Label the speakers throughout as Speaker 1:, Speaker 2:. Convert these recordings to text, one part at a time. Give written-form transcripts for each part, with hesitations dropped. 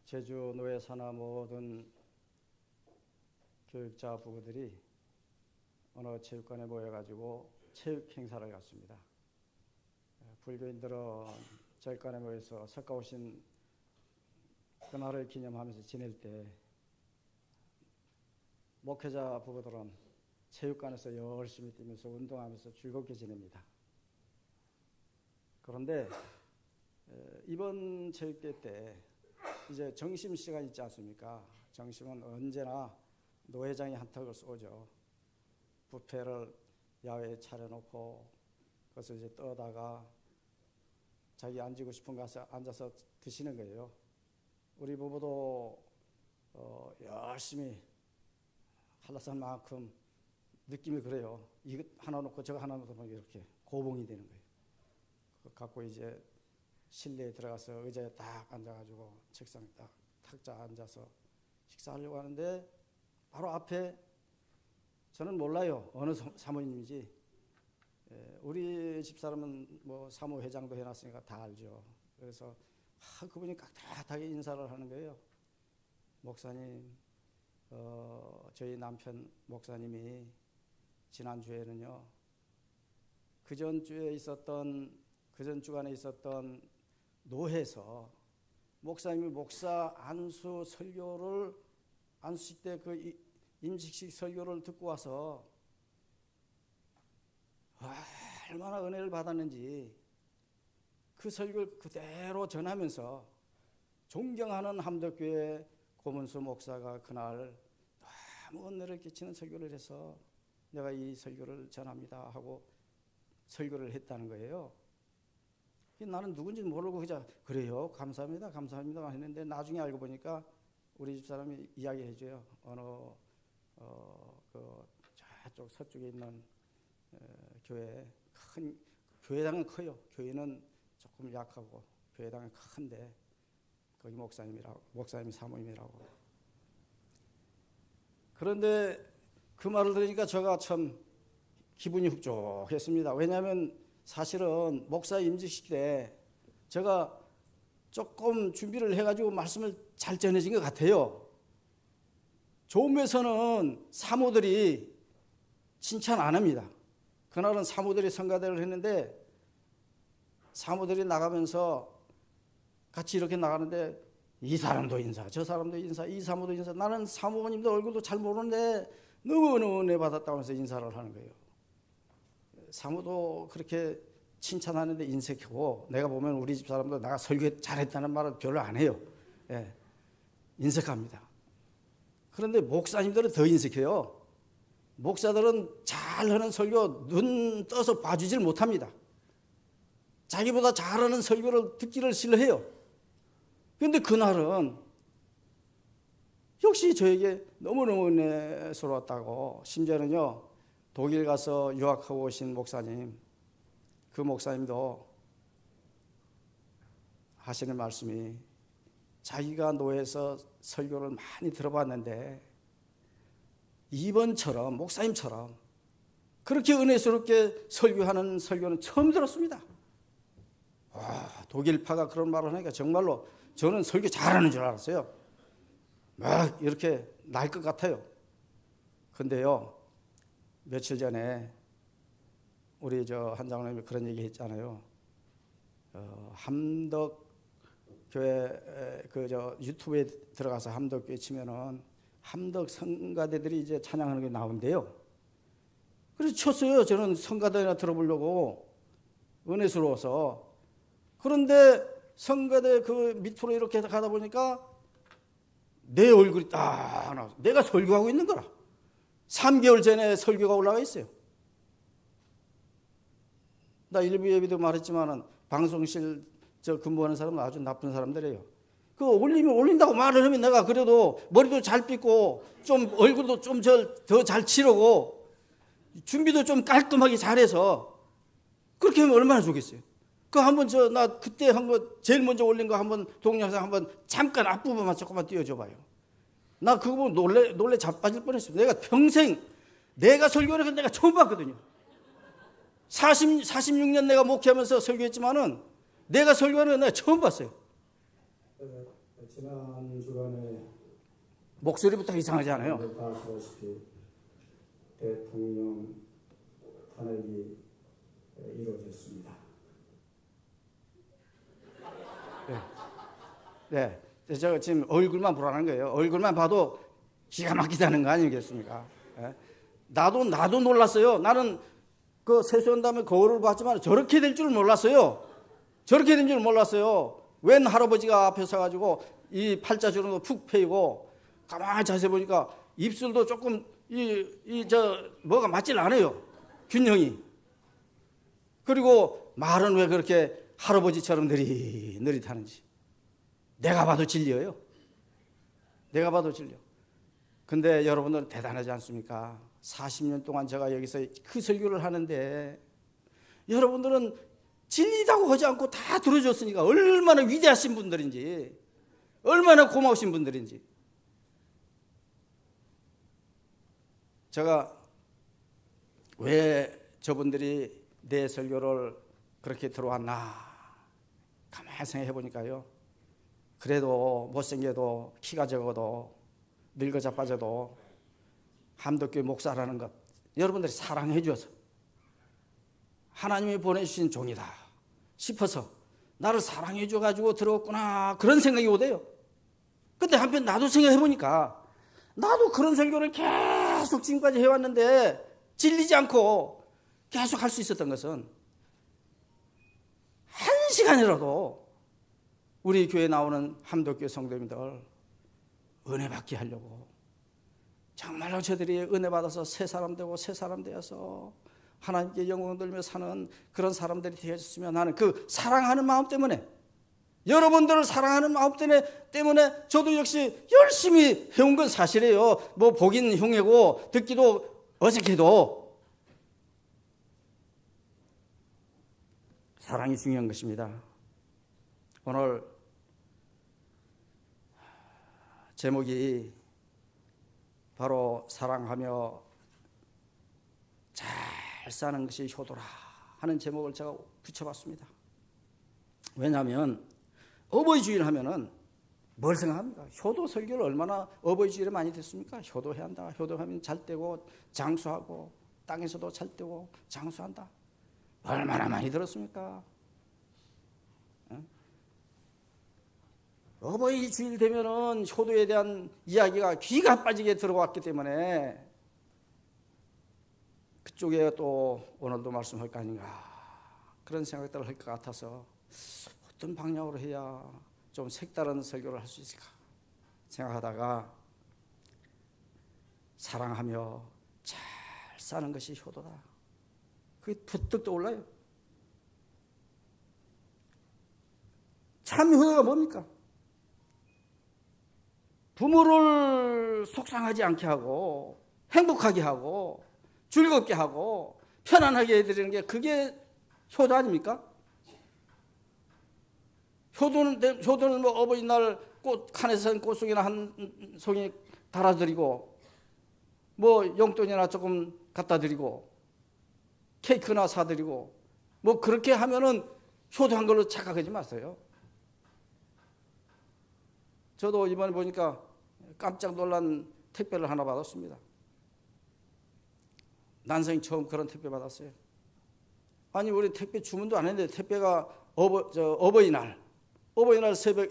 Speaker 1: 제주 노예 산하 모든 교육자 부부들이 어느 체육관에 모여가지고 체육 행사를 갖습니다. 불교인들은 체육관에 모여서 석가 오신 그날을 기념하면서 지낼 때, 목회자 부부들은 체육관에서 열심히 뛰면서 운동하면서 즐겁게 지냅니다. 그런데 이번 체육대 때 이제 점심 시간 있지 않습니까? 점심은 언제나 노회장이 한턱을 쏘죠. 뷔페를 야외에 차려놓고 거기서 이제 떠다가 자기 앉고 싶은 곳에 앉아서 드시는 거예요. 우리 부부도 열심히 한라산 만큼 느낌이 그래요. 이거 하나 놓고 저거 하나 놓고 이렇게 고봉이 되는 거예요. 그거 갖고 이제 실내에 들어가서 의자에 딱 앉아가지고 책상에 딱 탁자 앉아서 식사하려고 하는데 바로 앞에, 저는 몰라요 어느 사모님인지, 우리 집사람은 뭐 사무회장도 해놨으니까 다 알죠. 그래서 그분이 깍듯하게 인사를 하는 거예요. 목사님, 저희 남편 목사님이 지난주에는요, 그 전 주간에 있었던 노회에서 목사님이 목사 안수 설교를, 안수식 때 그 임식식 설교를 듣고 와서 얼마나 은혜를 받았는지 그 설교를 그대로 전하면서 존경하는 함덕교회 고문수 목사가 그날 너무 은혜를 끼치는 설교를 해서 내가 이 설교를 전합니다 하고 설교를 했다는 거예요. 나는 누군지 모르고 그냥 그래요, 감사합니다, 감사합니다 했는데, 나중에 알고 보니까 우리 집사람이 이야기해 줘요. 어느 그 저쪽 서쪽에 있는 교회, 큰 교회당은 커요. 교회는 조금 약하고 교회당은 큰데 거기 목사님이 사모님이라고. 그런데 그 말을 들으니까 제가 참 기분이 흡족했습니다. 왜냐하면 사실은 목사 임직식 때 제가 조금 준비를 해가지고 말씀을 잘 전해진 것 같아요. 좋은 면에서는 사모들이 칭찬 안 합니다. 그날은 사모들이 성가대를 했는데, 사모들이 나가면서 같이 이렇게 나가는데 이 사람도 인사, 저 사람도 인사, 이 사모도 인사. 나는 사모님도 얼굴도 잘 모르는데 너무너무 은혜 받았다고 하면서 인사를 하는 거예요. 사모도 그렇게 칭찬하는데 인색하고, 내가 보면 우리 집 사람도 내가 설교 잘했다는 말을 별로 안 해요. 예, 인색합니다. 그런데 목사님들은 더 인색해요. 목사들은 잘하는 설교 눈 떠서 봐주질 못합니다. 자기보다 잘하는 설교를 듣기를 싫어해요. 그런데 그날은 역시 저에게 너무너무 은혜스러웠다고, 심지어는요 독일 가서 유학하고 오신 목사님, 그 목사님도 하시는 말씀이, 자기가 노예에서 설교를 많이 들어봤는데 이번처럼 목사님처럼 그렇게 은혜스럽게 설교하는 설교는 처음 들었습니다. 와, 독일파가 그런 말을 하니까 정말로 저는 설교 잘하는 줄 알았어요. 막 이렇게 날 것 같아요. 근데요, 며칠 전에 우리 한 장로님이 그런 얘기 했잖아요. 함덕교회 유튜브에 들어가서 함덕교회 치면은 함덕 성가대들이 이제 찬양하는 게 나온대요. 그래서 쳤어요. 저는 성가대나 들어보려고, 은혜스러워서. 그런데 성가대 그 밑으로 이렇게 가다 보니까 내 얼굴이 딱 나와서 내가 설교하고 있는 거라. 3개월 전에 설교가 올라가 있어요. 나 일부 예비도 말했지만은 방송실 근무하는 사람은 아주 나쁜 사람들이에요. 그 올리면 올린다고 말을 하면 내가 그래도 머리도 잘 빗고 좀 얼굴도 좀 더 잘 치르고 준비도 좀 깔끔하게 잘해서 그렇게 하면 얼마나 좋겠어요. 그 한번 나 그때 한 거 제일 먼저 올린 거 한번 동영상 한번 잠깐 앞부분만 조금만 띄워줘 봐요. 나 그거 보고 놀래 자빠질 뻔했어요. 내가 평생 내가 설교를 해서 내가 처음 봤거든요. 46년 내가 목회하면서 설교했지만은 내가 설교하는 거 내가 처음 봤어요. 지난 주간에 목소리부터 이상하지 않아요? 다 아시다시피 대통령 탄핵이 이루어졌습니다. 네. 저 지금 얼굴만 보라는 거예요. 얼굴만 봐도 기가 막히다는 거 아니겠습니까? 네. 나도 놀랐어요. 나는 그 세수한 다음에 거울을 봤지만 저렇게 될 줄 몰랐어요. 저렇게 된 줄 몰랐어요. 웬 할아버지가 앞에 서가지고 이 팔자주름도 푹 패이고 가만히 자세히 보니까 입술도 조금 뭐가 맞질 않아요. 균형이. 그리고 말은 왜 그렇게 할아버지처럼 느릿느릿하는지. 내가 봐도 진리예요. 내가 봐도 진리. 근데 여러분들은 대단하지 않습니까? 40년 동안 제가 여기서 그 설교를 하는데 여러분들은 진리다고 하지 않고 다 들어줬으니까 얼마나 위대하신 분들인지, 얼마나 고마우신 분들인지. 제가 왜 저분들이 내 설교를 그렇게 들어왔나 가만히 생각해 보니까요. 그래도 못생겨도 키가 적어도 늙어 자빠져도 함덕교회 목사라는 것 여러분들이 사랑해 주어서 하나님이 보내주신 종이다 싶어서 나를 사랑해 줘가지고 들어왔구나 그런 생각이 오대요. 근데 한편 나도 생각해 보니까 나도 그런 설교를 계속 지금까지 해왔는데 질리지 않고 계속 할 수 있었던 것은 한 시간이라도 우리 교회에 나오는 함덕교회 성도님들 은혜 받게 하려고 정말로 저들이 은혜 받아서 새 사람 되고 새 사람 되어서 하나님께 영광 돌며 사는 그런 사람들이 되어졌으면 하는 그 사랑하는 마음 때문에 여러분들을 사랑하는 마음 때문에 저도 역시 열심히 해온 건 사실이에요. 뭐 보긴 흉해고 듣기도 어색해도 사랑이 중요한 것입니다. 오늘 제목이 바로 사랑하며 잘 사는 것이 효도라 하는 제목을 제가 붙여봤습니다. 왜냐하면 어버이 주일 하면은 뭘 생각합니까? 효도 설교를 얼마나 어버이 주일에 많이 듣습니까? 효도해야 한다. 효도하면 잘 되고 장수하고 땅에서도 잘 되고 장수한다. 얼마나 많이 들었습니까? 어버이 주일 되면은 효도에 대한 이야기가 귀가 빠지게 들어왔기 때문에 그쪽에 또 오늘도 말씀할 거 아닌가 그런 생각들을 할 것 같아서 어떤 방향으로 해야 좀 색다른 설교를 할 수 있을까 생각하다가 사랑하며 잘 사는 것이 효도다. 그게 부뜩 떠올라요. 참 효도가 뭡니까? 부모를 속상하지 않게 하고 행복하게 하고 즐겁게 하고 편안하게 해드리는 게 그게 효도 아닙니까? 효도는 뭐 어버이날 꽃 칸에서 꽃송이나 한 송이 달아드리고 뭐 용돈이나 조금 갖다 드리고 케이크나 사드리고 뭐 그렇게 하면은 효도한 걸로 착각하지 마세요. 저도 이번에 보니까 깜짝 놀란 택배를 하나 받았습니다. 난생이 처음 그런 택배 받았어요. 아니 우리 택배 주문도 안 했는데 택배가 어버이날 새벽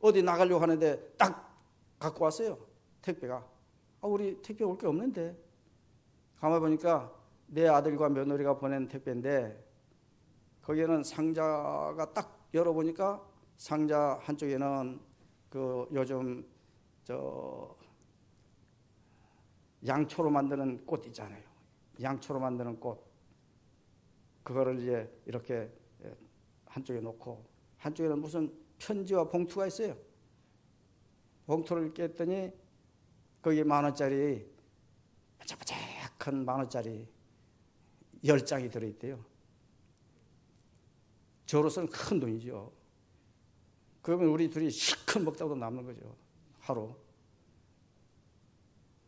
Speaker 1: 어디 나가려고 하는데 딱 갖고 왔어요. 택배가. 우리 택배 올 게 없는데. 가만히 보니까 내 아들과 며느리가 보낸 택배인데 거기에는 상자가 딱 열어보니까 상자 한쪽에는 그 요즘 양초로 만드는 꽃 있잖아요. 양초로 만드는 꽃. 그거를 이제 이렇게 한쪽에 놓고 한쪽에는 무슨 편지와 봉투가 있어요. 봉투를 깼더니 거기에 10,000원짜리 반짝반짝한 10,000원짜리 10장이 들어있대요. 저로서는 큰 돈이죠. 그러면 우리 둘이 실컷 먹다가도 남는 거죠. 하루.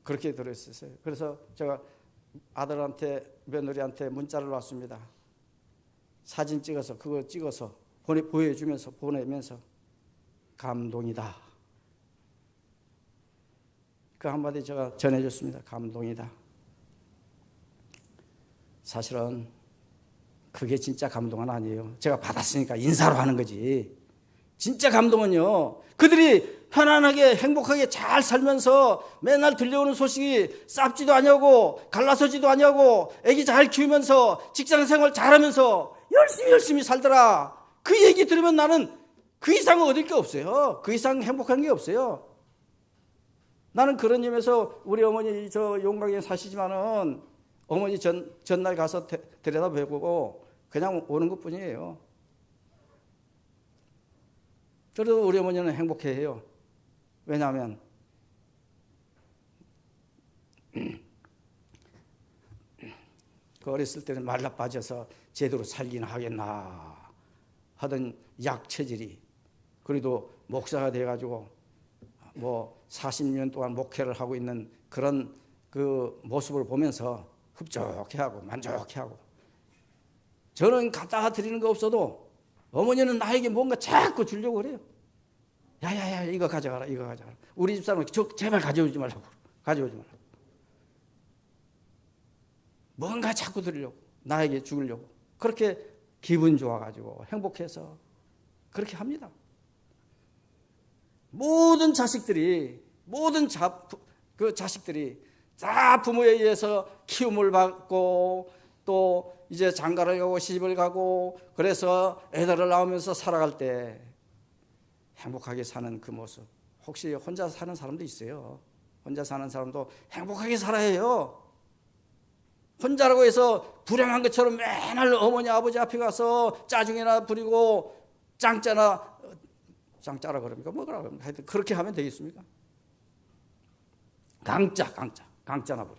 Speaker 1: 그렇게 들어있었어요. 그래서 제가 아들한테 며느리한테 문자를 놨습니다. 사진 찍어서 그거 찍어서 보내면서 감동이다. 그 한마디 제가 전해줬습니다. 감동이다. 사실은 그게 진짜 감동은 아니에요. 제가 받았으니까 인사로 하는 거지. 진짜 감동은요, 그들이 편안하게 행복하게 잘 살면서 맨날 들려오는 소식이 쌉지도 아니하고 갈라서지도 아니하고 애기 잘 키우면서 직장생활 잘하면서 열심히 살더라. 그 얘기 들으면 나는 그 이상 얻을 게 없어요. 그 이상 행복한 게 없어요. 나는 그런 의미에서 우리 어머니 저 용강에 사시지만은 어머니 전날 가서 데려다 뵈고 그냥 오는 것 뿐이에요. 그래도 우리 어머니는 행복해해요. 왜냐하면 그 어렸을 때는 말라 빠져서 제대로 살기는 하겠나 하던 약 체질이, 그래도 목사가 돼가지고 뭐 40년 동안 목회를 하고 있는 그런 그 모습을 보면서 흡족해하고 만족해하고, 저는 갖다가 드리는 거 없어도 어머니는 나에게 뭔가 자꾸 주려고 그래요. 야야야 이거 가져가라, 이거 가져가라. 우리 집사람은 제발 가져오지 말라고, 가져오지 말라고. 뭔가 자꾸 드리려고, 나에게 주려고. 그렇게 기분 좋아가지고 행복해서 그렇게 합니다. 모든 자식들이 다 부모에 의해서 키움을 받고 또 이제 장가를 가고 시집을 가고 그래서 애들을 낳으면서 살아갈 때 행복하게 사는 그 모습. 혹시 혼자 사는 사람도 있어요. 혼자 사는 사람도 행복하게 살아야 해요. 혼자라고 해서 불행한 것처럼 맨날 어머니 아버지 앞에 가서 짜증이나 부리고 짱짜라 그럽니까? 뭐라 그럽니까? 하여튼 그렇게 하면 되겠습니까? 강짜나 부려.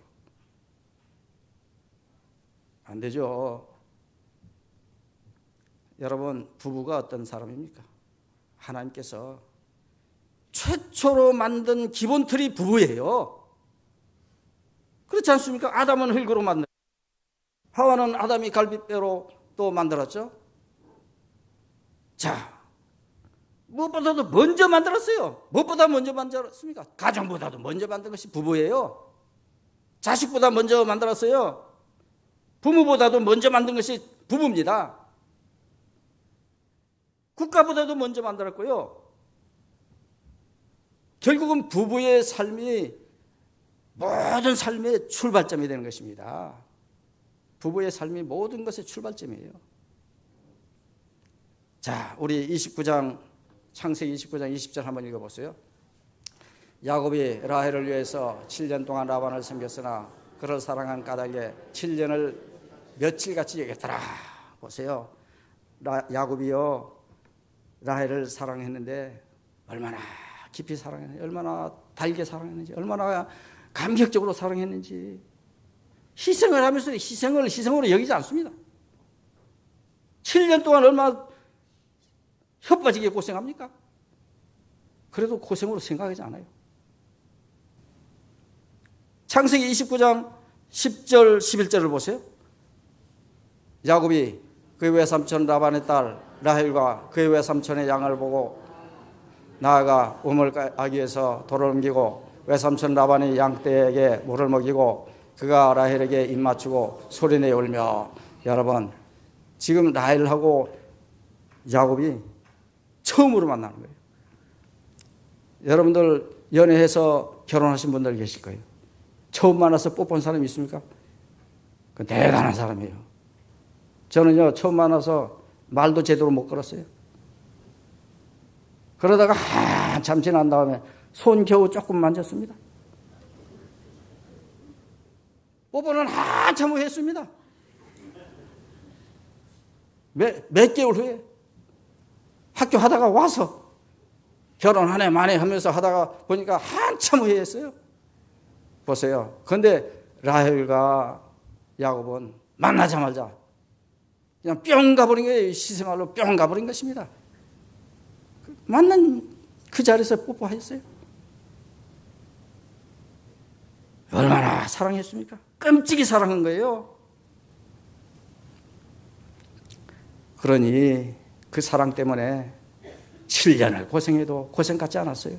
Speaker 1: 안 되죠. 여러분, 부부가 어떤 사람입니까? 하나님께서 최초로 만든 기본 틀이 부부예요. 그렇지 않습니까? 아담은 흙으로 만들었고 하와는 아담이 갈빗대로 또 만들었죠. 자, 무엇보다도 먼저 만들었어요. 무엇보다 먼저 만들었습니까? 가정보다도 먼저 만든 것이 부부예요. 자식보다 먼저 만들었어요. 부모보다도 먼저 만든 것이 부부입니다. 국가보다도 먼저 만들었고요. 결국은 부부의 삶이 모든 삶의 출발점이 되는 것입니다. 부부의 삶이 모든 것의 출발점이에요. 자, 우리 29장, 창세기 29장 20절 한번 읽어보세요. 야곱이 라헬을 위해서 7년 동안 라반을 섬겼으나 그를 사랑한 까닭에 7년을 며칠같이 여겼더라. 보세요. 야곱이요, 라헬을 사랑했는데 얼마나 깊이 사랑했는지, 얼마나 달게 사랑했는지, 얼마나 감격적으로 사랑했는지. 희생을 하면서 희생으로 여기지 않습니다. 7년 동안 얼마나 혀빠지게 고생합니까? 그래도 고생으로 생각하지 않아요. 창세기 29장 10절 11절을 보세요. 야곱이 그의 외삼촌 라반의 딸 라헬과 그의 외삼촌의 양을 보고 나아가 우물 아기에서 돌을 옮기고 외삼촌 라반의 양떼에게 물을 먹이고 그가 라헬에게 입 맞추고 소리내어 울며. 여러분, 지금 라헬하고 야곱이 처음으로 만나는 거예요. 여러분들 연애해서 결혼하신 분들 계실 거예요. 처음 만나서 뽀뽀한 사람이 있습니까? 그 대단한 사람이에요. 저는요, 처음 만나서 말도 제대로 못 걸었어요. 그러다가 한참 지난 다음에 손 겨우 조금 만졌습니다. 뽀뽀는 한참 후에 했습니다. 몇 개월 후에 학교 하다가 와서 결혼 한 해 만에 하면서 하다가 보니까 한참 후에 했어요. 보세요. 그런데 라헬과 야곱은 만나자마자 그냥 뿅 가버린 거예요. 시생활로 뿅 가버린 것입니다. 만난 그 자리에서 뽀뽀하셨어요. 얼마나 사랑했습니까? 끔찍이 사랑한 거예요. 그러니 그 사랑 때문에 7년을 고생해도 고생 같지 않았어요.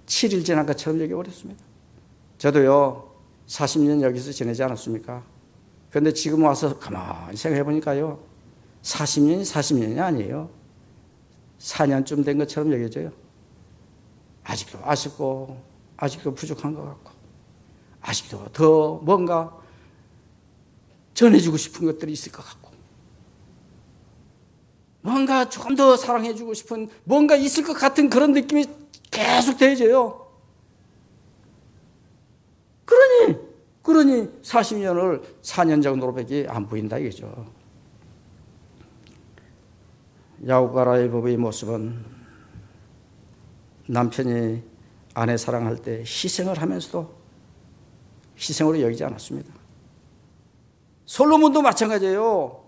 Speaker 1: 7일 지난 것처럼 여겨버렸습니다. 저도요 40년 여기서 지내지 않았습니까? 그런데 지금 와서 가만히 생각해 보니까요 40년이 아니에요. 4년쯤 된 것처럼 여겨져요. 아직도 아쉽고 아직도 부족한 것 같고 아직도 더 뭔가 전해주고 싶은 것들이 있을 것 같고 뭔가 조금 더 사랑해주고 싶은 뭔가 있을 것 같은 그런 느낌이 계속 더해져요. 그러니 40년을 4년 정도로밖에 안 보인다 이거죠. 야곱과라의 부부의 모습은 남편이 아내 사랑할 때 희생을 하면서도 희생으로 여기지 않았습니다. 솔로몬도 마찬가지예요.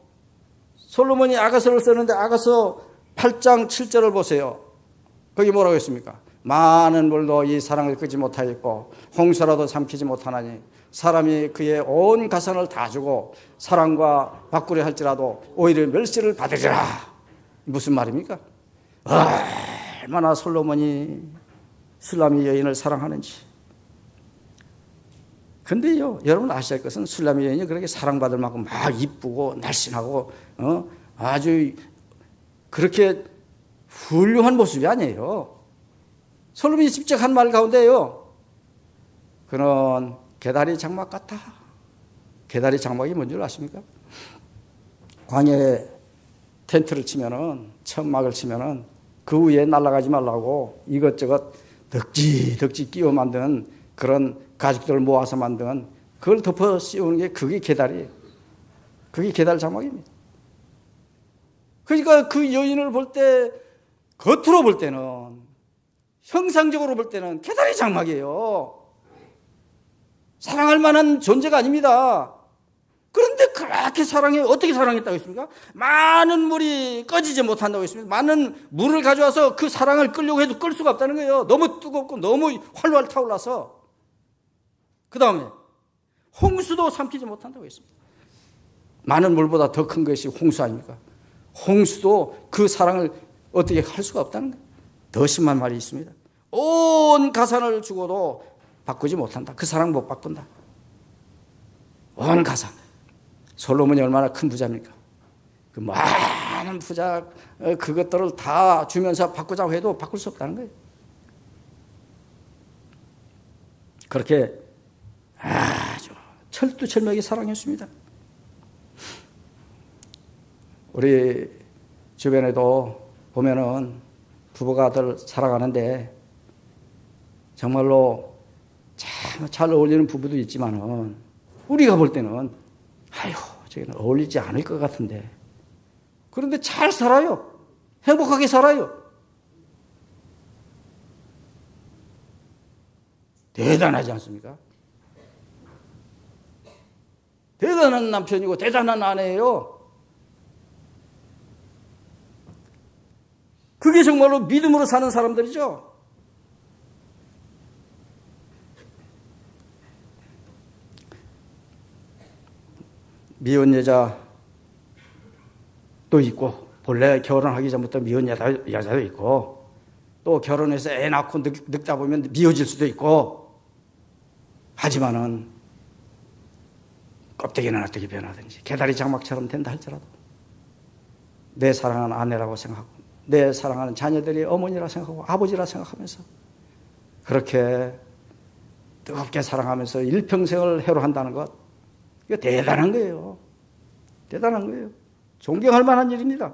Speaker 1: 솔로몬이 아가서를 쓰는데 아가서 8장 7절을 보세요. 거기 뭐라고 했습니까? 많은 물도 이 사랑을 끄지 못하였고 홍수라도 삼키지 못하나니 사람이 그의 온 가산을 다 주고 사랑과 바꾸려 할지라도 오히려 멸시를 받으리라. 무슨 말입니까? 얼마나 솔로몬이 술라미 여인을 사랑하는지. 근데요, 여러분 아셔야 할 것은 술라미 여인이 그렇게 사랑받을 만큼 막 이쁘고 날씬하고 아주 그렇게 훌륭한 모습이 아니에요. 솔로몬이 직접 한 말 가운데요. 그는 개다리 장막 같아. 개다리 장막이 뭔 줄 아십니까? 광야에 텐트를 치면은 천막을 치면은 그 위에 날아가지 말라고 이것저것 덕지 끼워 만든 그런 가죽들을 모아서 만든 그걸 덮어 씌우는 게 그게 개다리예요. 그게 개다리 장막입니다. 그러니까 그 여인을 볼 때 겉으로 볼 때는 형상적으로 볼 때는 개다리 장막이에요. 사랑할 만한 존재가 아닙니다. 그런데 그렇게 사랑해 어떻게 사랑했다고 했습니까? 많은 물이 꺼지지 못한다고 했습니다. 많은 물을 가져와서 그 사랑을 끌려고 해도 끌 수가 없다는 거예요. 너무 뜨겁고 너무 활활 타올라서. 그 다음에 홍수도 삼키지 못한다고 했습니다. 많은 물보다 더 큰 것이 홍수 아닙니까? 홍수도 그 사랑을 어떻게 할 수가 없다는 거예요. 더 심한 말이 있습니다. 온 가산을 주고도 바꾸지 못한다. 그 사랑 못 바꾼다. 온 가산. 솔로몬이 얼마나 큰 부자입니까? 그 많은 부자 그것들을 다 주면서 바꾸자고 해도 바꿀 수 없다는 거예요. 그렇게 아주 철두철미하게 사랑했습니다. 우리 주변에도 보면은 부부가들 살아가는데 정말로 참 잘 어울리는 부부도 있지만은 우리가 볼 때는 아유 저기는 어울리지 않을 것 같은데 그런데 잘 살아요. 행복하게 살아요. 대단하지 않습니까? 대단한 남편이고 대단한 아내예요. 그게 정말로 믿음으로 사는 사람들이죠. 미혼 여자도 있고 본래 결혼하기 전부터 미혼 여자도 있고 또 결혼해서 애 낳고 늙다 보면 미워질 수도 있고 하지만은 껍데기는 어떻게 변하든지 개다리 장막처럼 된다 할지라도 내 사랑하는 아내라고 생각하고 내 사랑하는 자녀들이 어머니라 생각하고 아버지라 생각하면서 그렇게 뜨겁게 사랑하면서 일평생을 해로한다는 것 이거 대단한 거예요. 대단한 거예요. 존경할 만한 일입니다.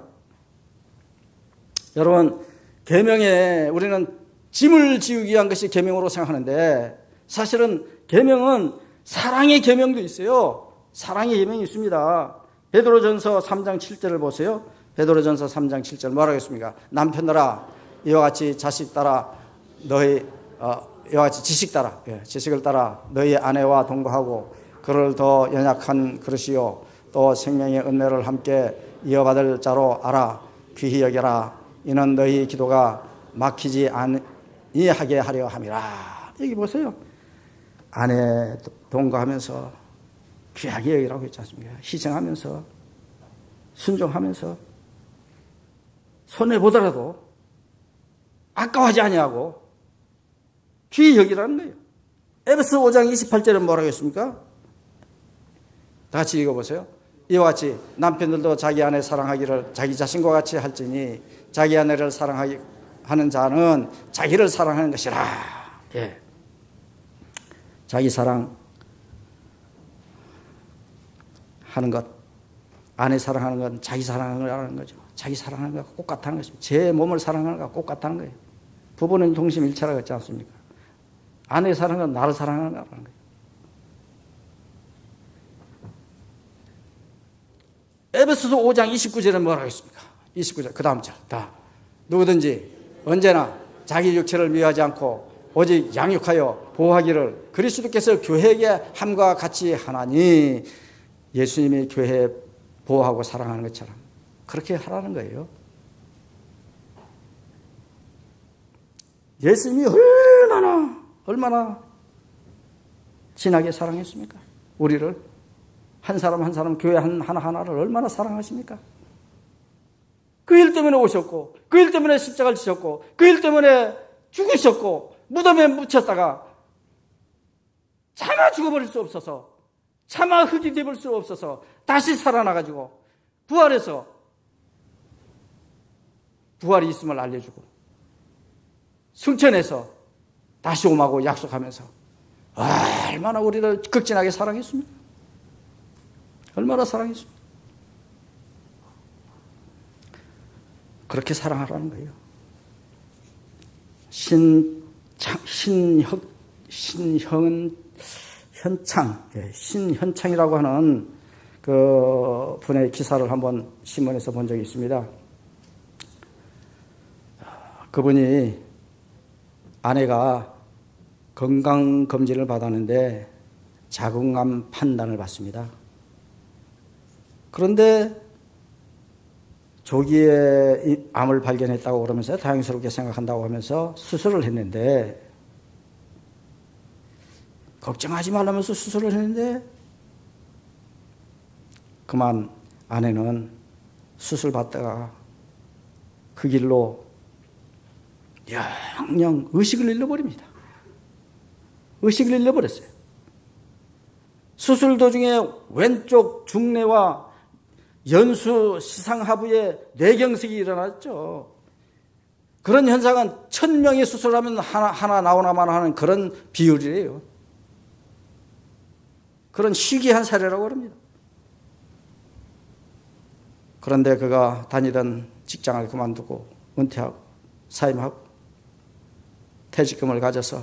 Speaker 1: 여러분 계명에 우리는 짐을 지우기 위한 것이 계명으로 생각하는데 사실은 계명은 사랑의 계명도 있어요. 사랑의 계명이 있습니다. 베드로전서 3장 7절을 보세요. 베드로전서 3장 7절 뭐라고 했습니까? 남편들아 이와 같이 자식 따라 너희 이와 같이 지식 따라 지식을 따라 너희 아내와 동거하고 그를 더 연약한 그릇이요 또 생명의 은혜를 함께 이어받을 자로 알아 귀히 여겨라 이는 너희 기도가 막히지 아니하게 하려 함이라. 여기 보세요. 아내 동거하면서 귀하게 여기라고 했지 않습니까? 희생하면서 순종하면서 손해보더라도 아까워하지 아니하고 귀히 여기라는 거예요. 에베소 5장 28절은 뭐라고 했습니까? 다 같이 읽어보세요. 이와 같이 남편들도 자기 아내 사랑하기를 자기 자신과 같이 할지니 자기 아내를 사랑하는 자는 자기를 사랑하는 것이라. 예. 자기 사랑하는 것, 아내 사랑하는 건 자기 사랑하는 거죠. 자기 사랑하는 것과 똑같다는 것입니다. 제 몸을 사랑하는 것과 똑같다는 거예요. 부부는 동심일체라고 했지 않습니까? 아내 사랑하는 건 나를 사랑하는 거라는 거예요. 에베소서 5장 29절은 뭐라고 했습니까? 29절 그 다음 절 다 누구든지 언제나 자기 육체를 미워하지 않고 오직 양육하여 보호하기를 그리스도께서 교회에게 함과 같이 하나니 예수님이 교회 보호하고 사랑하는 것처럼 그렇게 하라는 거예요. 예수님이 얼마나 진하게 사랑했습니까? 우리를 한 사람 한 사람 교회 하나하나를 얼마나 사랑하십니까? 그 일 때문에 오셨고 그 일 때문에 십자가를 지셨고 그 일 때문에 죽으셨고 무덤에 묻혔다가 차마 죽어버릴 수 없어서 차마 흙이 되볼 수 없어서 다시 살아나가지고 부활해서 부활이 있음을 알려주고 승천해서 다시 오마고 약속하면서 얼마나 우리를 극진하게 사랑했습니까? 얼마나 사랑했습니까? 그렇게 사랑하라는 거예요. 신현창이라고 하는 그 분의 기사를 한번 신문에서 본 적이 있습니다. 그분이 아내가 건강검진을 받았는데 자궁암 판단을 받습니다. 그런데 조기에 암을 발견했다고 그러면서 다행스럽게 생각한다고 하면서 수술을 했는데 걱정하지 말라면서 수술을 했는데 그만 아내는 수술 받다가 그 길로 영영 의식을 잃어버립니다. 의식을 잃어버렸어요. 수술 도중에 왼쪽 중뇌와 연수 시상하부에 뇌경색이 일어났죠. 그런 현상은 1000명의 수술하면 하나 나오나만 하는 그런 비율이에요. 그런 희귀한 사례라고 합니다. 그런데 그가 다니던 직장을 그만두고 은퇴하고 사임하고 퇴직금을 가져서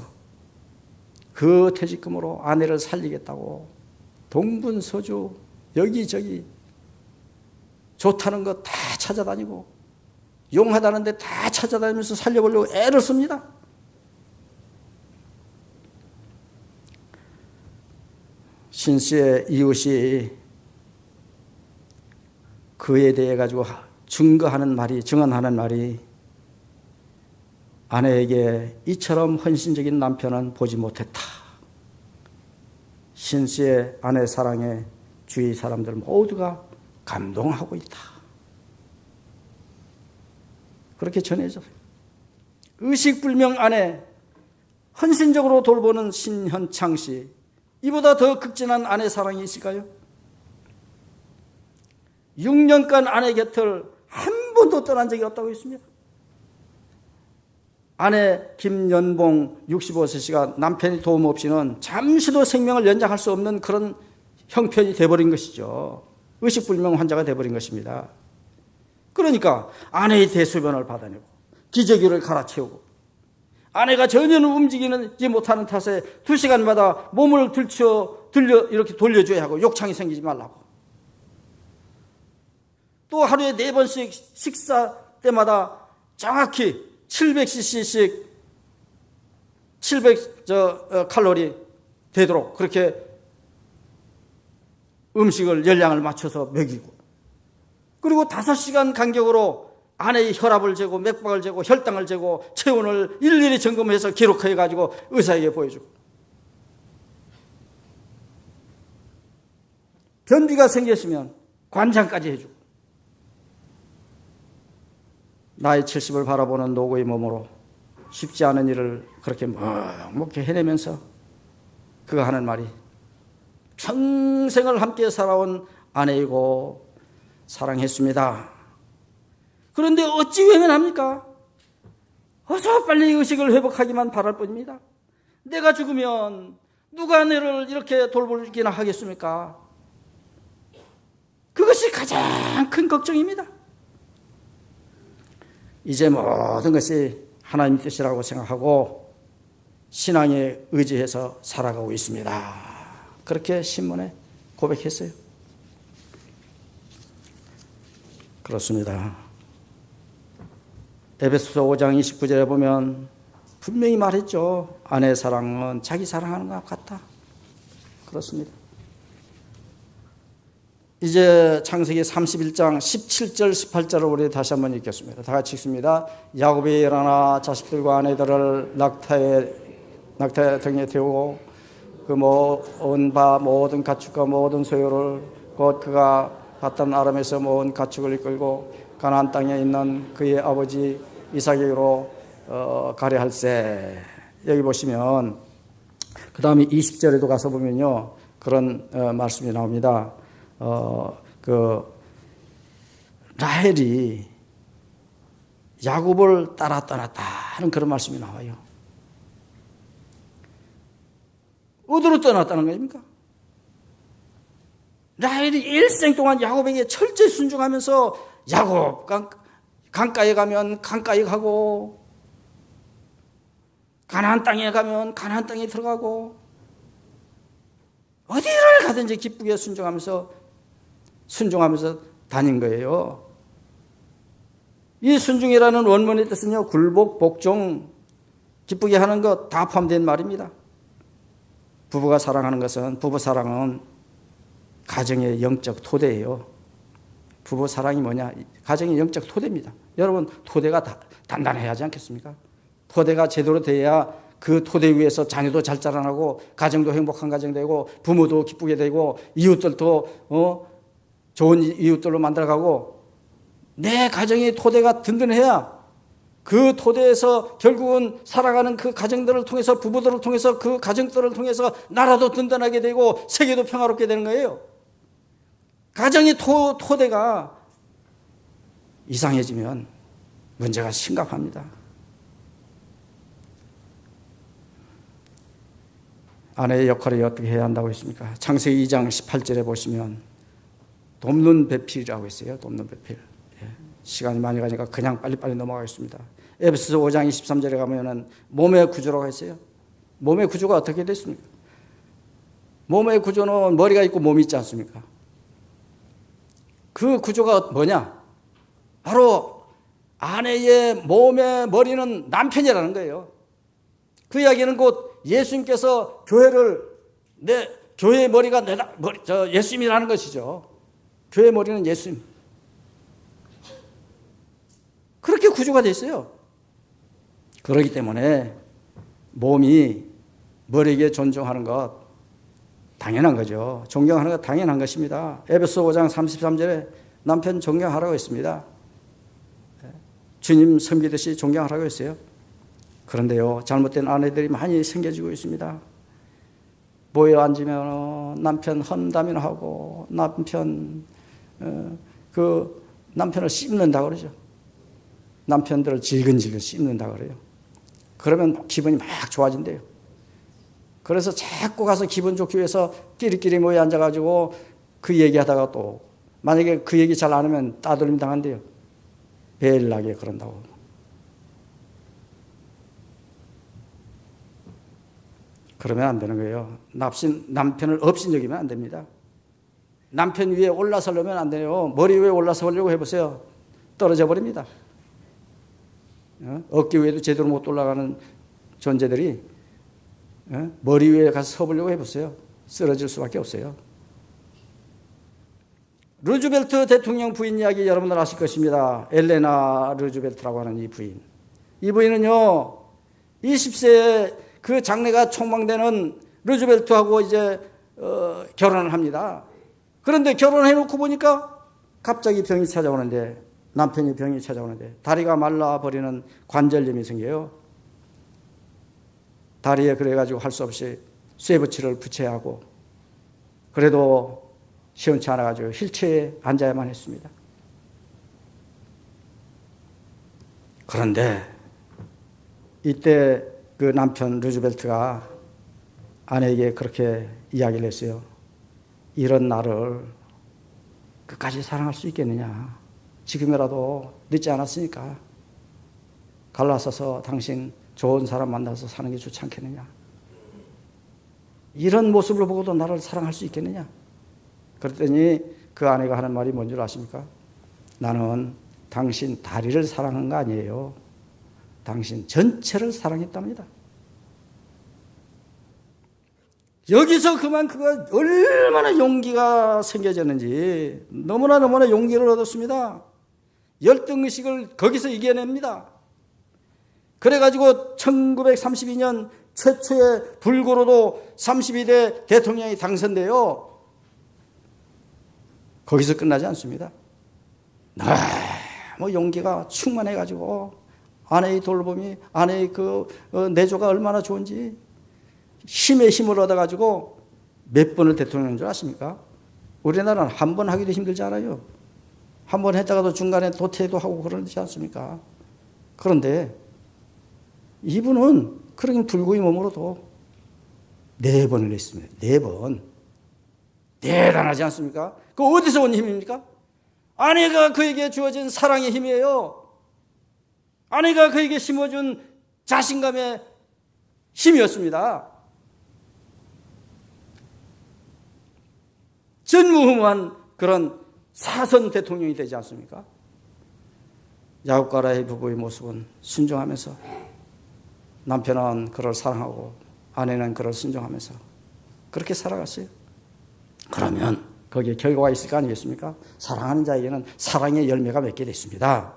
Speaker 1: 그 퇴직금으로 아내를 살리겠다고 동분서주 여기저기 좋다는 거 다 찾아다니고 용하다는 데 다 찾아다니면서 살려보려고 애를 씁니다. 신 씨의 이웃이 그에 대해 가지고 증언하는 말이 아내에게 이처럼 헌신적인 남편은 보지 못했다. 신 씨의 아내 사랑에 주위 사람들 모두가 감동하고 있다. 그렇게 전해져요. 의식불명 아내, 헌신적으로 돌보는 신현창 씨, 이보다 더 극진한 아내 사랑이 있을까요? 6년간 아내 곁을 한 번도 떠난 적이 없다고 했습니다. 아내 김연봉 65세 씨가 남편의 도움 없이는 잠시도 생명을 연장할 수 없는 그런 형편이 돼버린 것이죠. 의식불명 환자가 돼버린 것입니다. 그러니까 아내의 대소변을 받아내고 기저귀를 갈아채우고 아내가 전혀 움직이지 못하는 탓에 2시간마다 몸을 이렇게 돌려줘야 하고 욕창이 생기지 말라고. 또 하루에 4번씩 식사 때마다 정확히 700cc씩 700칼로리 되도록 그렇게 음식을 열량을 맞춰서 먹이고, 그리고 5시간 간격으로 아내의 혈압을 재고 맥박을 재고 혈당을 재고 체온을 일일이 점검해서 기록해 가지고 의사에게 보여주고, 변비가 생겼으면 관장까지 해주고, 나이 70을 바라보는 노고의 몸으로 쉽지 않은 일을 그렇게 묵묵히 해내면서 그가 하는 말이 평생을 함께 살아온 아내이고 사랑했습니다. 그런데 어찌 외면합니까? 어서 빨리 의식을 회복하기만 바랄 뿐입니다. 내가 죽으면 누가 너를 이렇게 돌보기나 하겠습니까? 그것이 가장 큰 걱정입니다. 이제 모든 것이 하나님 뜻이라고 생각하고 신앙에 의지해서 살아가고 있습니다. 그렇게 신문에 고백했어요. 그렇습니다. 에베소서 5장 29절에 보면 분명히 말했죠. 아내 사랑은 자기 사랑하는 것 같다. 그렇습니다. 이제 창세기 31장 17절 18절을 우리 다시 한번 읽겠습니다. 다 같이 읽습니다. 야곱이 일어나 자식들과 아내들을 낙타에 등에 태우고 그 모은 바 모든 가축과 모든 소유를 곧 그가 봤던 아람에서 모은 가축을 이끌고 가나안 땅에 있는 그의 아버지 이삭에게로 가려 할세. 여기 보시면 그 다음에 20절에도 가서 보면요 그런 말씀이 나옵니다. 라헬이 야곱을 따라 떠났다 하는 그런 말씀이 나와요. 어디로 떠났다는 겁니까? 라헬이 일생 동안 야곱에게 철저히 순종하면서 야곱 강가에 가면 강가에 가고 가나안 땅에 가면 가나안 땅에 들어가고 어디를 가든지 기쁘게 순종하면서 다닌 거예요. 이 순종이라는 원문의 뜻은요, 굴복, 복종, 기쁘게 하는 것 다 포함된 말입니다. 부부가 사랑하는 것은, 부부 사랑은 가정의 영적 토대예요. 부부 사랑이 뭐냐? 가정의 영적 토대입니다. 여러분, 토대가 단단해야 하지 않겠습니까? 토대가 제대로 돼야 그 토대 위에서 자녀도 잘 자라나고 가정도 행복한 가정 되고 부모도 기쁘게 되고 이웃들도 좋은 이웃들로 만들어가고 내 가정의 토대가 든든해야 그 토대에서 결국은 살아가는 그 가정들을 통해서 부부들을 통해서 그 가정들을 통해서 나라도 든든하게 되고 세계도 평화롭게 되는 거예요. 가정의 토대가 이상해지면 문제가 심각합니다. 아내의 역할을 어떻게 해야 한다고 했습니까? 창세기 2장 18절에 보시면 돕는 배필이라고 했어요. 돕는 배필. 시간이 많이 가니까 그냥 빨리빨리 넘어가겠습니다. 에베소서 5장 23절에 가면은 몸의 구조라고 했어요. 몸의 구조가 어떻게 됐습니까? 몸의 구조는 머리가 있고 몸이 있지 않습니까? 그 구조가 뭐냐? 바로 아내의 몸의 머리는 남편이라는 거예요. 그 이야기는 곧 예수님께서 교회의 머리가 예수님이라는 것이죠. 교회의 머리는 예수님. 그렇게 구조가 되어 있어요. 그렇기 때문에 몸이 머리에게 존중하는 것 당연한 거죠. 존경하는 것 당연한 것입니다. 에베소 5장 33절에 남편 존경하라고 했습니다. 주님 섬기듯이 존경하라고 했어요. 그런데요, 잘못된 아내들이 많이 생겨지고 있습니다. 모여 앉으면 남편 험담이나 하고 남편을 씹는다 그러죠. 남편들을 질근질근 씹는다 그래요. 그러면 기분이 막 좋아진대요. 그래서 자꾸 가서 기분 좋기 위해서 끼리끼리 모여 앉아가지고 그 얘기하다가 또 만약에 그 얘기 잘 안 하면 따돌림 당한대요. 배일나게 그런다고. 그러면 안 되는 거예요. 남편을 업신여기면 안 됩니다. 남편 위에 올라서려면 안 돼요. 머리 위에 올라서려고 해보세요. 떨어져 버립니다. 어깨 위에도 제대로 못 올라가는 존재들이 머리 위에 가서 서보려고 해보세요. 쓰러질 수밖에 없어요. 루즈벨트 대통령 부인 이야기 여러분들 아실 것입니다. 엘레나 루즈벨트라고 하는 이 부인. 이 부인은요, 20세에 그 장래가 촉망되는 루즈벨트하고 이제 결혼을 합니다. 그런데 결혼해놓고 보니까 갑자기 병이 찾아오는데 남편이 병이 찾아오는데 다리가 말라버리는 관절염이 생겨요. 다리에 그래가지고 할 수 없이 쇠붙이를 붙여야 하고 그래도 시원치 않아가지고 휠체어에 앉아야만 했습니다. 그런데 이때 그 남편 루즈벨트가 아내에게 그렇게 이야기를 했어요. 이런 나를 끝까지 사랑할 수 있겠느냐. 지금이라도 늦지 않았으니까 갈라서서 당신 좋은 사람 만나서 사는 게 좋지 않겠느냐. 이런 모습을 보고도 나를 사랑할 수 있겠느냐. 그랬더니 그 아내가 하는 말이 뭔 줄 아십니까? 나는 당신 다리를 사랑한 거 아니에요. 당신 전체를 사랑했답니다. 여기서 그만 그가 얼마나 용기가 생겨졌는지 너무나 용기를 얻었습니다. 열등의식을 거기서 이겨냅니다. 그래가지고 1932년 최초의 불구로도 32대 대통령이 당선돼요. 거기서 끝나지 않습니다. 너무 용기가 충만해가지고 아내의 돌봄이 아내의 그 내조가 얼마나 좋은지 힘에 힘을 얻어가지고 몇 번을 대통령인 줄 아십니까? 우리나라는 한 번 하기도 힘들지 않아요. 한 번 했다가도 중간에 도태도 하고 그러지 않습니까? 그런데 이분은 그러긴 불구의 몸으로도 4번을 했습니다. 4번. 대단하지 않습니까? 그 어디서 온 힘입니까? 아내가 그에게 주어진 사랑의 힘이에요. 아내가 그에게 심어준 자신감의 힘이었습니다. 전무후무한 그런 사선 대통령이 되지 않습니까? 야곱과 라헬 부부의 모습은 순종하면서 남편은 그를 사랑하고 아내는 그를 순종하면서 그렇게 살아갔어요. 그러면 거기에 결과가 있을 거 아니겠습니까? 사랑하는 자에게는 사랑의 열매가 맺게 됐습니다.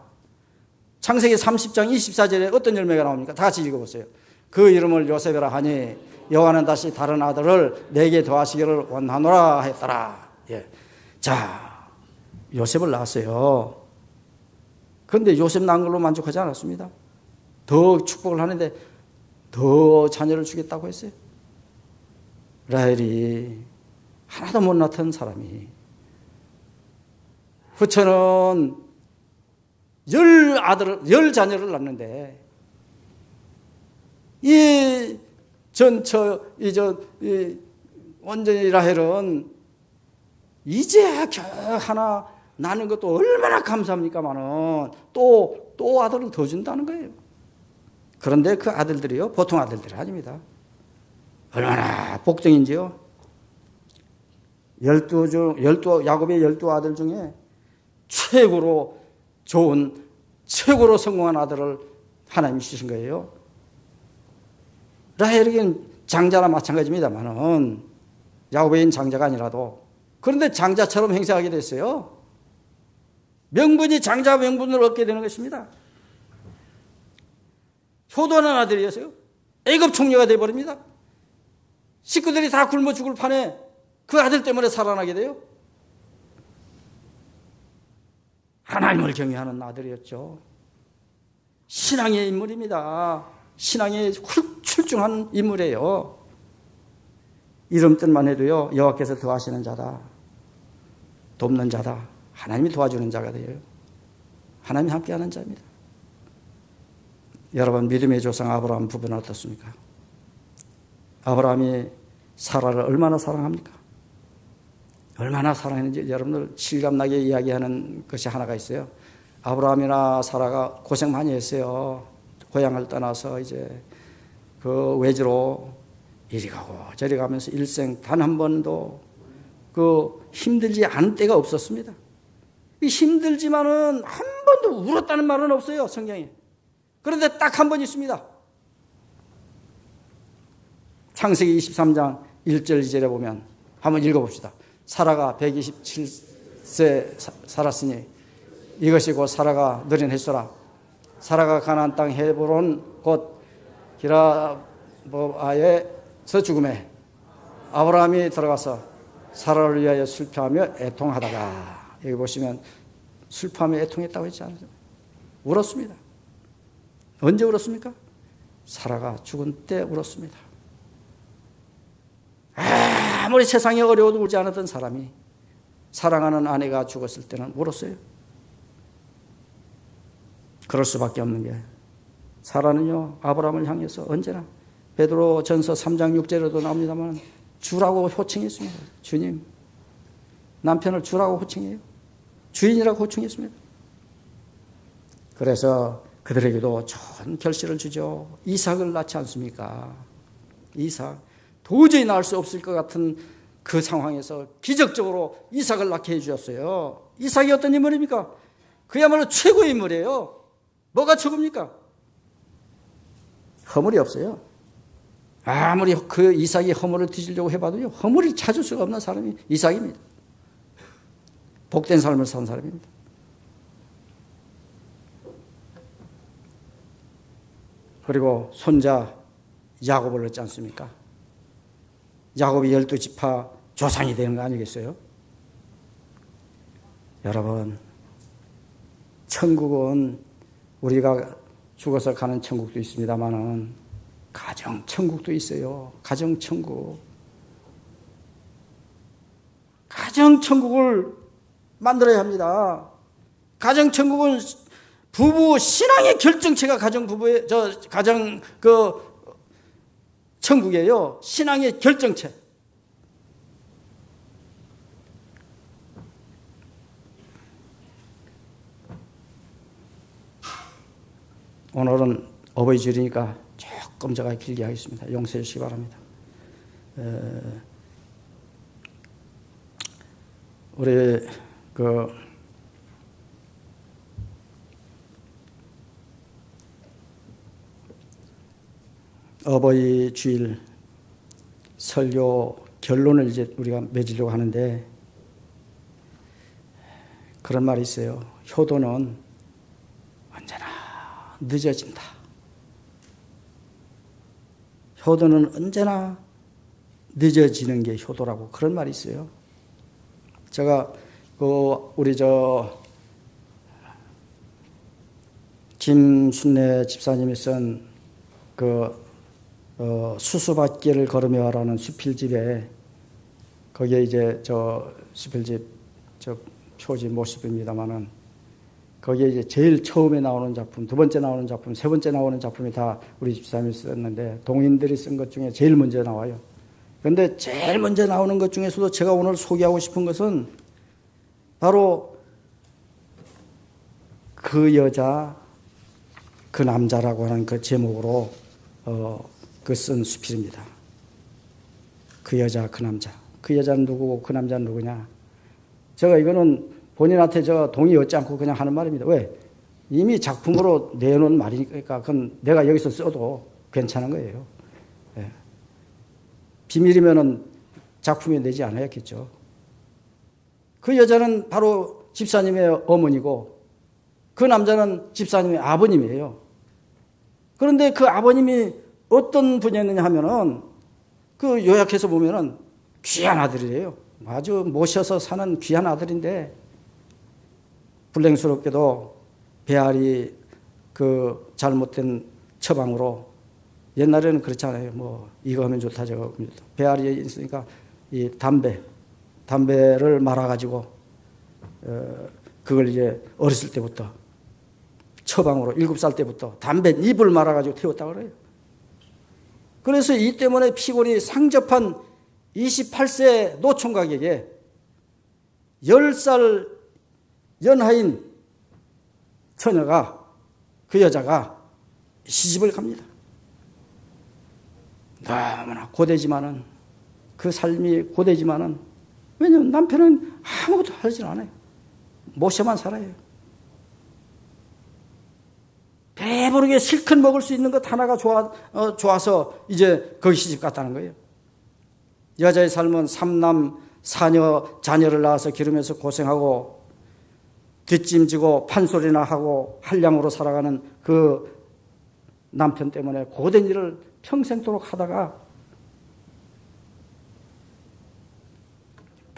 Speaker 1: 창세기 30장 24절에 어떤 열매가 나옵니까? 다 같이 읽어보세요. 그 이름을 요셉이라 하니 여호와는 다시 다른 아들을 내게 더하시기를 원하노라 했더라. 예. 자, 요셉을 낳았어요. 그런데 요셉 낳은 걸로 만족하지 않았습니다. 더 축복을 하는데 더 자녀를 주겠다고 했어요. 라헬이 하나도 못 낳던 사람이 후처는 10 자녀를 낳는데 온전히 라헬은 이제 겨우 하나 낳는 것도 얼마나 감사합니까만은 또 아들을 더 준다는 거예요. 그런데 그 아들들이요, 보통 아들들이 아닙니다. 얼마나 복종인지요. 야곱의 12아들 중에 최고로 좋은, 최고로 성공한 아들을 하나님이 주신 거예요. 라헬에게는 장자나 마찬가지입니다만은 야곱의 장자가 아니라도 그런데 장자처럼 행세하게 됐어요. 명분이 장자 명분을 얻게 되는 것입니다. 효도하는 아들이었어요. 애굽 총리가 되어버립니다. 식구들이 다 굶어 죽을 판에 그 아들 때문에 살아나게 돼요. 하나님을 경외하는 아들이었죠. 신앙의 인물입니다. 신앙에 출중한 인물이에요. 이름 뜻만 해도요, 여호와께서 도와주시는 자다, 돕는 자다, 하나님이 도와주는 자가 돼요. 하나님이 함께하는 자입니다. 여러분, 믿음의 조상 아브라함 부부는 어떻습니까? 아브라함이 사라를 얼마나 사랑합니까? 얼마나 사랑했는지 여러분들 실감나게 이야기하는 것이 하나가 있어요. 아브라함이나 사라가 고생 많이 했어요. 고향을 떠나서 이제 그 외지로 이리 가고 저리 가면서 일생 단 한 번도 그 힘들지 않은 때가 없었습니다. 힘들지만은 한 번도 울었다는 말은 없어요, 성경에. 그런데 딱 한 번 있습니다. 창세기 23장 1절 2절에 보면 한번 읽어봅시다. 사라가 127세 살았으니 이것이 곧 사라가 누린 횟수라. 사라가 가나안 땅 헤브론 곧 기라보아에서 죽음에 아브라함이 들어가서 사라를 위하여 슬퍼하며 애통하다가, 여기 보시면 슬퍼하며 애통했다고 했지 않아요? 울었습니다. 언제 울었습니까? 사라가 죽은 때 울었습니다. 아무리 세상이 어려워도 울지 않았던 사람이 사랑하는 아내가 죽었을 때는 울었어요. 그럴 수밖에 없는 게 사라는요 아브라함을 향해서 언제나 베드로 전서 3장 6절에도 나옵니다만 주라고 호칭했습니다. 주님, 남편을 주라고 호칭해요. 주인이라고 호칭했습니다. 그래서 그들에게도 좋은 결실을 주죠. 이삭을 낳지 않습니까? 이삭. 도저히 낳을 수 없을 것 같은 그 상황에서 기적적으로 이삭을 낳게 해주셨어요. 이삭이 어떤 인물입니까? 그야말로 최고의 인물이에요. 뭐가 최고입니까? 허물이 없어요. 아무리 그 이삭이 허물을 뒤지려고 해봐도요, 허물을 찾을 수가 없는 사람이 이삭입니다. 복된 삶을 산 사람입니다. 그리고 손자 야곱을 얻지 않습니까? 야곱이 12지파 조상이 되는 거 아니겠어요? 여러분, 천국은 우리가 죽어서 가는 천국도 있습니다만은 가정천국도 있어요. 가정천국. 가정천국을 만들어야 합니다. 가정천국은 부부 신앙의 결정체가 가정 천국이에요. 신앙의 결정체. 오늘은 어버이 주일이니까 조금 제가 길게 하겠습니다. 용서해 주시기 바랍니다. 우리 어버이 주일 설교 결론을 이제 우리가 맺으려고 하는데 그런 말이 있어요. 효도는 언제나 늦어진다. 효도는 언제나 늦어지는 게 효도라고 그런 말이 있어요. 제가 우리 김순례 집사님이 쓴 수수밭길을 걸으며라는 수필집에 거기에 이제 수필집 표지 모습입니다만은 거기에 이제 제일 처음에 나오는 작품, 두 번째 나오는 작품, 세 번째 나오는 작품이 다 우리 집사님이 썼는데 동인들이 쓴 것 중에 제일 먼저 나와요. 그런데 제일 먼저 나오는 것 중에서도 제가 오늘 소개하고 싶은 것은 바로 그 여자, 그 남자라고 하는 그 제목으로 쓴 수필입니다. 그 여자, 그 남자. 그 여자는 누구고 그 남자는 누구냐. 제가 이거는 본인한테 동의 얻지 않고 그냥 하는 말입니다. 왜? 이미 작품으로 내놓은 말이니까 그건 내가 여기서 써도 괜찮은 거예요. 예. 비밀이면은 작품에 내지 않아야겠죠. 그 여자는 바로 집사님의 어머니고 그 남자는 집사님의 아버님이에요. 그런데 그 아버님이 어떤 분이었느냐 하면은 그 요약해서 보면은 귀한 아들이래요. 아주 모셔서 사는 귀한 아들인데 불행스럽게도 배알이 잘못된 처방으로 옛날에는 그렇지 않아요. 이거 하면 좋다 저거 하면 좋다. 배알이 있으니까 이 담배를 말아가지고 그걸 이제 어렸을 때부터 처방으로 7살 때부터 담배 잎을 말아가지고 태웠다고 그래요. 그래서 이 때문에 피골이 상접한 28세 노총각에게 10살 연하인 처녀가 그 여자가 시집을 갑니다. 너무나 고되지만은 그 삶이 고되지만은 왜냐하면 남편은 아무것도 하지 않아요. 모셔만 살아요. 배부르게 실컷 먹을 수 있는 것 하나가 좋아서 이제 거기 시집 갔다는 거예요. 여자의 삶은 3남 4녀 자녀를 낳아서 기르면서 고생하고 뒷짐지고 판소리나 하고 한량으로 살아가는 그 남편 때문에 고된 일을 평생도록 하다가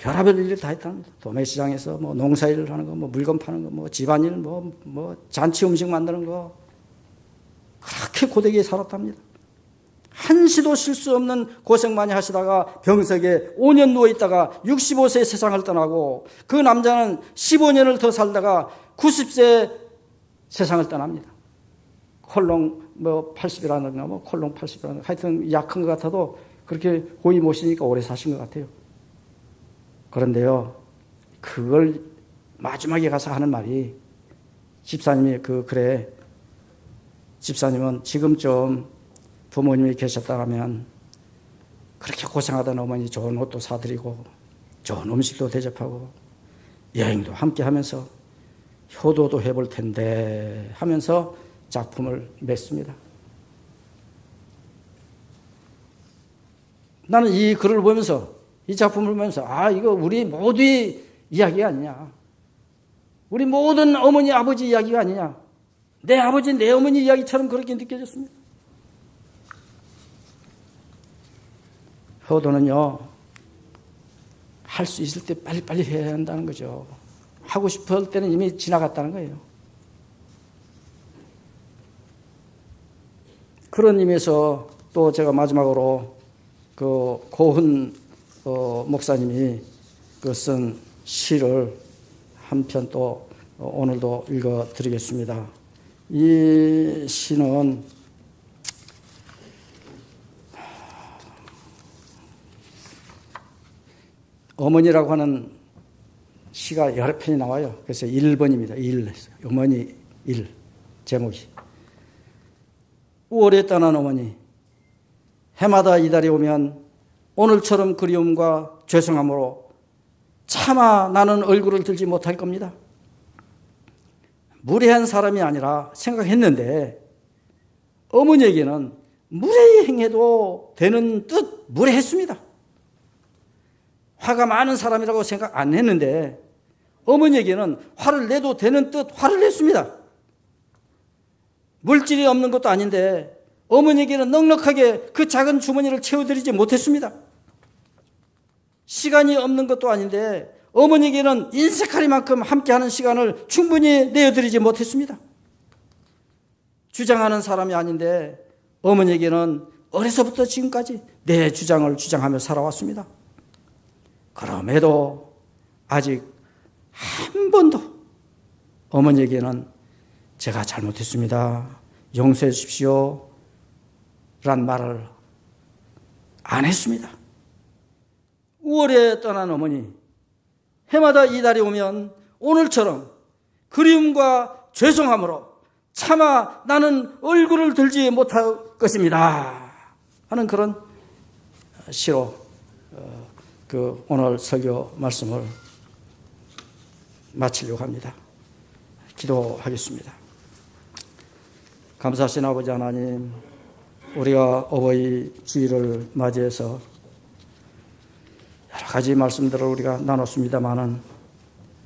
Speaker 1: 별의별 일을 다 했답니다. 도매시장에서 뭐 농사일을 하는 거, 뭐 물건 파는 거, 뭐 집안일, 뭐 잔치 음식 만드는 거, 그렇게 고되게 살았답니다. 한시도 실수 없는 고생 많이 하시다가 병석에 5년 누워있다가 65세 세상을 떠나고, 그 남자는 15년을 더 살다가 90세 세상을 떠납니다. 콜롱 뭐 80이라는가 뭐 콜롱 80이라는가 하여튼 약한 것 같아도 그렇게 고이 모시니까 오래 사신 것 같아요. 그런데요, 그걸 마지막에 가서 하는 말이, 집사님이 그래 집사님은 지금쯤 부모님이 계셨다면 그렇게 고생하던 어머니 좋은 옷도 사드리고 좋은 음식도 대접하고 여행도 함께 하면서 효도도 해볼 텐데 하면서 작품을 맺습니다. 나는 이 글을 보면서, 이 작품을 보면서, 이거 우리 모두의 이야기가 아니냐, 우리 모든 어머니 아버지 이야기가 아니냐, 내 아버지 내 어머니 이야기처럼 그렇게 느껴졌습니다. 효도는요, 할 수 있을 때 빨리빨리 해야 한다는 거죠. 하고 싶을 때는 이미 지나갔다는 거예요. 그런 의미에서 또 제가 마지막으로 그 고훈 목사님이 쓴 시를 한 편 또 오늘도 읽어드리겠습니다. 이 시는 어머니라고 하는 시가 여러 편이 나와요. 그래서 1번입니다. 1. 어머니 1. 제목이. 5월에 떠난 어머니. 해마다 이달이 오면 오늘처럼 그리움과 죄송함으로 차마 나는 얼굴을 들지 못할 겁니다. 무례한 사람이 아니라 생각했는데 어머니에게는 무례히 행해도 되는 듯 무례했습니다. 화가 많은 사람이라고 생각 안 했는데 어머니에게는 화를 내도 되는 듯 화를 냈습니다. 물질이 없는 것도 아닌데 어머니에게는 넉넉하게 그 작은 주머니를 채워드리지 못했습니다. 시간이 없는 것도 아닌데 어머니에게는 인색하리만큼 함께하는 시간을 충분히 내어드리지 못했습니다. 주장하는 사람이 아닌데 어머니에게는 어려서부터 지금까지 내 주장을 주장하며 살아왔습니다. 그럼에도 아직 한 번도 어머니에게는 제가 잘못했습니다, 용서해 주십시오 란 말을 안 했습니다. 5월에 떠난 어머니, 해마다 이달이 오면 오늘처럼 그리움과 죄송함으로 차마 나는 얼굴을 들지 못할 것입니다 하는 그런 시로 오늘 설교 말씀을 마치려고 합니다. 기도하겠습니다. 감사하신 아버지 하나님, 우리가 어버이 주일을 맞이해서 여러 가지 말씀들을 우리가 나눴습니다마는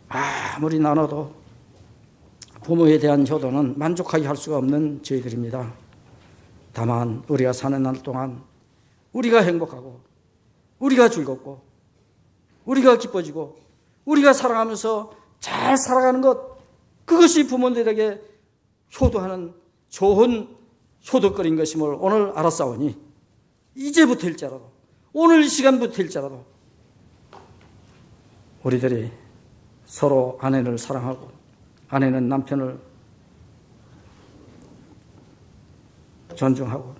Speaker 1: 아무리 나눠도 부모에 대한 효도는 만족하게 할 수가 없는 저희들입니다. 다만 우리가 사는 날 동안 우리가 행복하고 우리가 즐겁고 우리가 기뻐지고 우리가 사랑하면서 잘 살아가는 것, 그것이 부모들에게 효도하는 좋은 효도거리인 것임을 오늘 알았사오니 이제부터일지라도, 오늘 이 시간부터일지라도 우리들이 서로 아내를 사랑하고 아내는 남편을 존중하고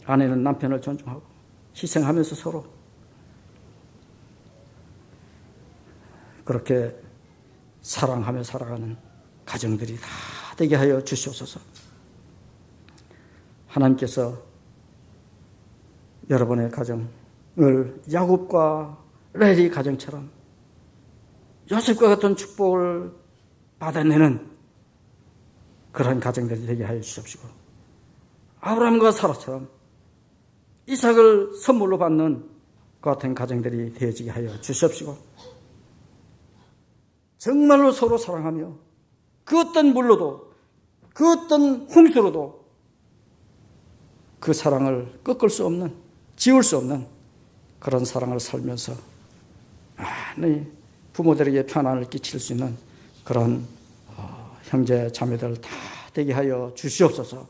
Speaker 1: 아내는 남편을 존중하고 희생하면서 서로 그렇게 사랑하며 살아가는 가정들이 다 되게 하여 주시옵소서. 하나님께서 여러분의 가정을 야곱과 레위 가정처럼 요셉과 같은 축복을 받아내는 그런 가정들이 되게 하여 주십시오. 아브라함과 사라처럼 이삭을 선물로 받는 그 같은 가정들이 되어지게 하여 주십시오. 정말로 서로 사랑하며 그 어떤 물로도 그 어떤 홍수로도 그 사랑을 꺾을 수 없는, 지울 수 없는 그런 사랑을 살면서 많이 부모들에게 편안을 끼칠 수 있는 그런 형제 자매들 다 되게 하여 주시옵소서.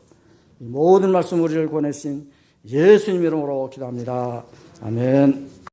Speaker 1: 이 모든 말씀 우리를 권하신 예수님 이름으로 기도합니다. 아멘.